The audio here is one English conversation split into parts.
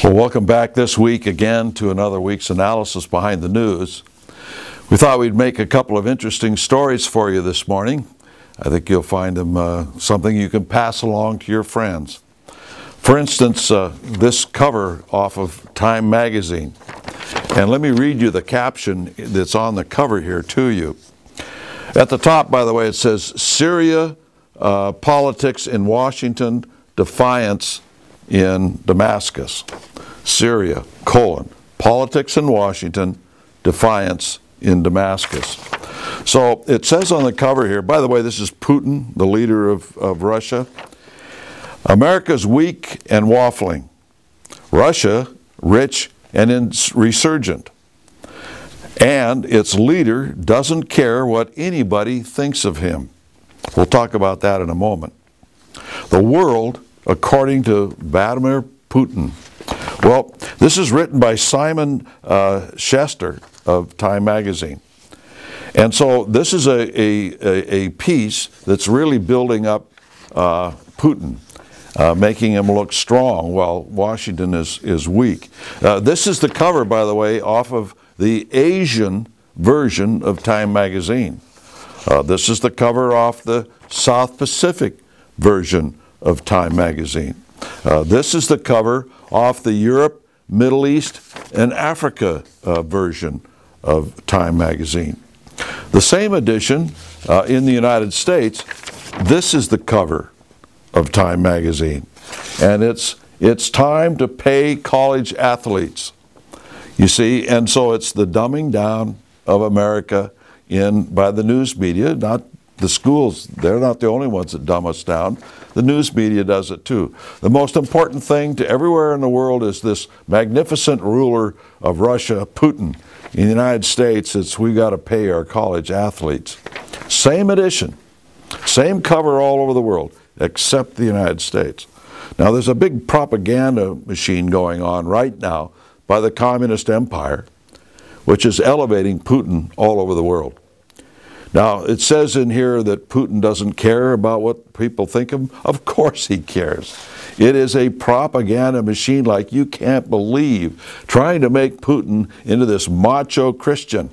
Well, welcome back this week again to another week's analysis behind the news. We thought we'd make a couple of interesting stories for you this morning. I think you'll find them something you can pass along to your friends. For instance, this cover off of Time magazine. And let me read you the caption that's on the cover here to you. At the top, by the way, it says, Syria, politics in Washington, defiance in Damascus. Syria, politics in Washington, defiance in Damascus. So it says on the cover here, by the way, this is Putin, the leader of Russia. America's weak and waffling. Russia, rich and resurgent. And its leader doesn't care what anybody thinks of him. We'll talk about that in a moment. The world, according to Vladimir Putin. Well, this is written by Simon Schuster of Time magazine. And so this is a piece that's really building up Putin, making him look strong while Washington is weak. This is the cover, by the way, off of the Asian version of Time magazine. This is the cover off the South Pacific version of Time magazine. This is the cover off the Europe, Middle East, and Africa version of Time magazine. The same edition in the United States, this is the cover of Time magazine. And it's time to pay college athletes. You see, and so it's the dumbing down of America by the news media, not the schools. They're not the only ones that dumb us down. The news media does it too. The most important thing to everywhere in the world is this magnificent ruler of Russia, Putin. In the United States, it's we got to pay our college athletes. Same edition, same cover all over the world, except the United States. Now, there's a big propaganda machine going on right now by the communist empire, which is elevating Putin all over the world. Now, it says in here that Putin doesn't care about what people think of him. Of course he cares. It is a propaganda machine like you can't believe, trying to make Putin into this macho Christian.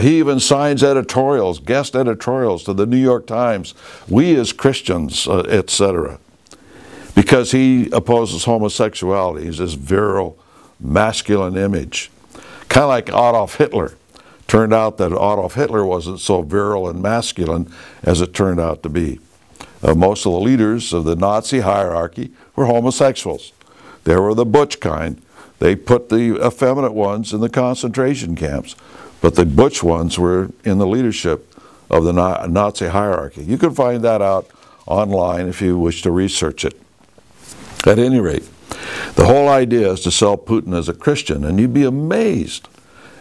He even signs editorials, guest editorials to the New York Times, we as Christians, etc. Because he opposes homosexuality. He's this virile, masculine image. Kind of like Adolf Hitler. Turned out that Adolf Hitler wasn't so virile and masculine as it turned out to be. Most of the leaders of the Nazi hierarchy were homosexuals. They were the butch kind. They put the effeminate ones in the concentration camps, but the butch ones were in the leadership of the Nazi hierarchy. You can find that out online if you wish to research it. At any rate, the whole idea is to sell Putin as a Christian, and you'd be amazed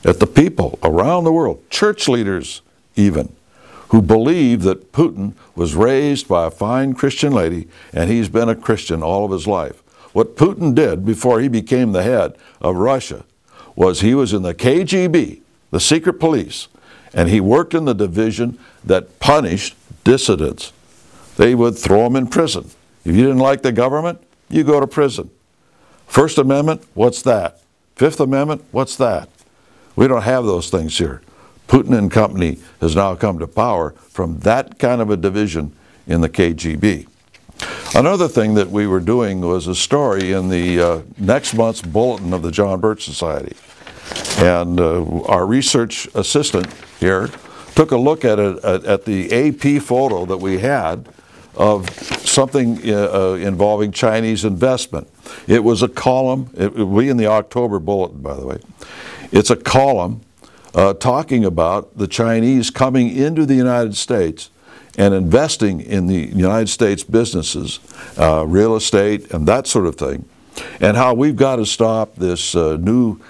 at the people around the world, church leaders even, who believe that Putin was raised by a fine Christian lady and he's been a Christian all of his life. What Putin did before he became the head of Russia was he was in the KGB, the secret police, and he worked in the division that punished dissidents. They would throw them in prison. If you didn't like the government, you go to prison. First Amendment, what's that? Fifth Amendment, what's that? We don't have those things here. Putin and company has now come to power from that kind of a division in the KGB. Another thing that we were doing was a story in the next month's bulletin of the John Birch Society. And our research assistant here took a look at it, at the AP photo that we had of something involving Chinese investment. It was a column. It will be in the October bulletin, by the way. It's a column talking about the Chinese coming into the United States and investing in the United States businesses, real estate and that sort of thing, and how we've got to stop this new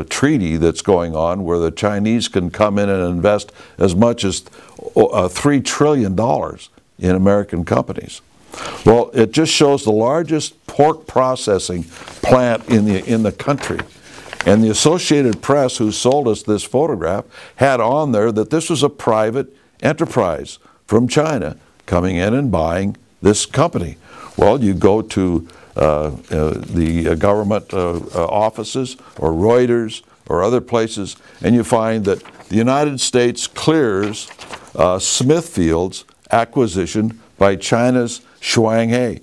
treaty that's going on where the Chinese can come in and invest as much as $3 trillion in American companies. Well, it just shows the largest pork processing plant in the country. And the Associated Press, who sold us this photograph, had on there that this was a private enterprise from China coming in and buying this company. Well, you go to the government offices or Reuters or other places, and you find that the United States clears Smithfield's acquisition by China's Shanghai,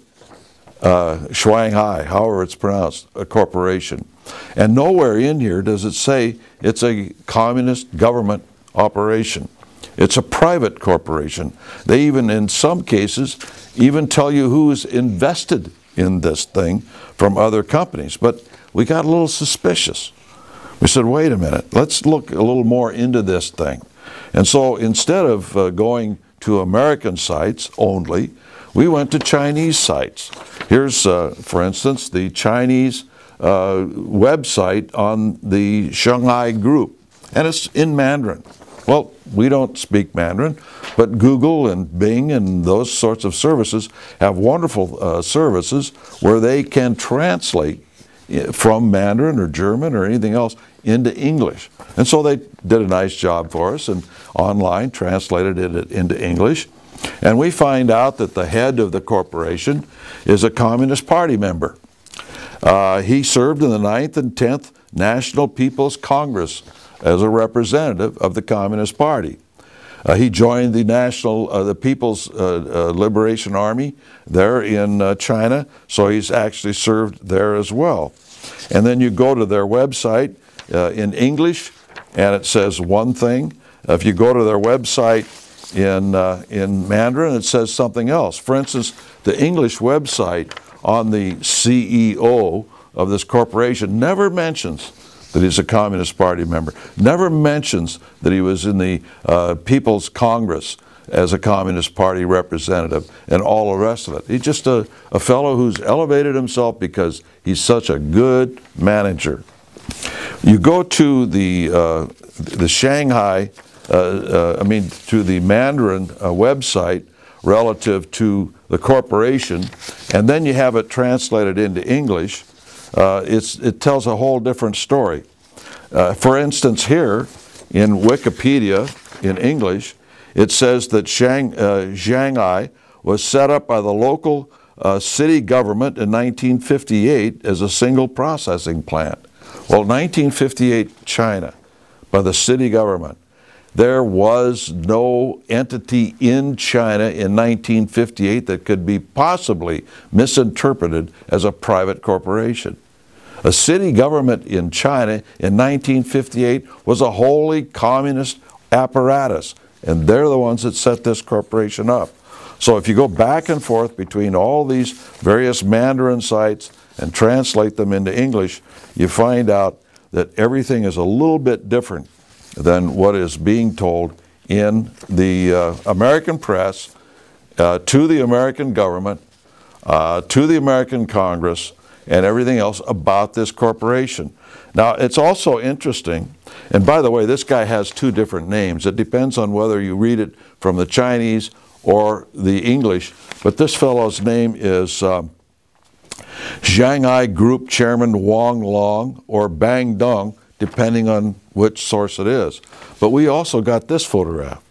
however it's pronounced, a corporation. And nowhere in here does it say it's a communist government operation. It's a private corporation. They even, in some cases, even tell you who's invested in this thing from other companies. But we got a little suspicious. We said, wait a minute, let's look a little more into this thing. And so instead of going to American sites only, we went to Chinese sites. Here's, for instance, the Chinese website on the Shanghai group, and it's in Mandarin. Well, we don't speak Mandarin, but Google and Bing and those sorts of services have wonderful services where they can translate from Mandarin or German or anything else into English. And so they did a nice job for us and online translated it into English. And we find out that the head of the corporation is a Communist Party member. He served in the 9th and 10th National People's Congress as a representative of the Communist Party. He joined the People's Liberation Army there in China, so he's actually served there as well. And then you go to their website in English, and it says one thing. If you go to their website in Mandarin, it says something else. For instance, the English website on the CEO of this corporation never mentions that he's a Communist Party member, never mentions that he was in the People's Congress as a Communist Party representative and all the rest of it. He's just a fellow who's elevated himself because he's such a good manager. You go to the Shanghai, to the Mandarin website relative to the corporation, and then you have it translated into English. It tells a whole different story. For instance, here in Wikipedia in English, it says that Shanghai was set up by the local city government in 1958 as a single processing plant. Well, 1958 China, by the city government. There was no entity in China in 1958 that could be possibly misinterpreted as a private corporation. A city government in China in 1958 was a wholly communist apparatus, and they're the ones that set this corporation up. So if you go back and forth between all these various Mandarin sites and translate them into English, you find out that everything is a little bit different than what is being told in the American press, to the American government, to the American Congress, and everything else about this corporation. Now, it's also interesting, and by the way, this guy has two different names. It depends on whether you read it from the Chinese or the English, but this fellow's name is Shanghai Group Chairman Wang Long or Bang Dong, depending on which source it is. But we also got this photograph.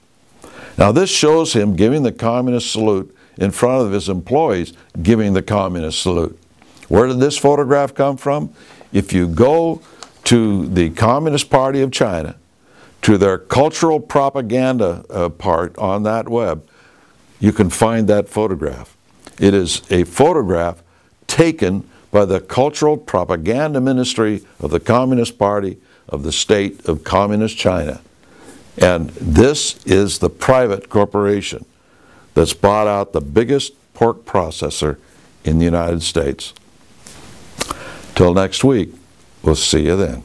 Now, this shows him giving the communist salute in front of his employees, giving the communist salute. Where did this photograph come from? If you go to the Communist Party of China, to their cultural propaganda part on that web, you can find that photograph. It is a photograph taken by the Cultural Propaganda Ministry of the Communist Party of the state of Communist China. And this is the private corporation that's bought out the biggest pork processor in the United States. Till next week, we'll see you then.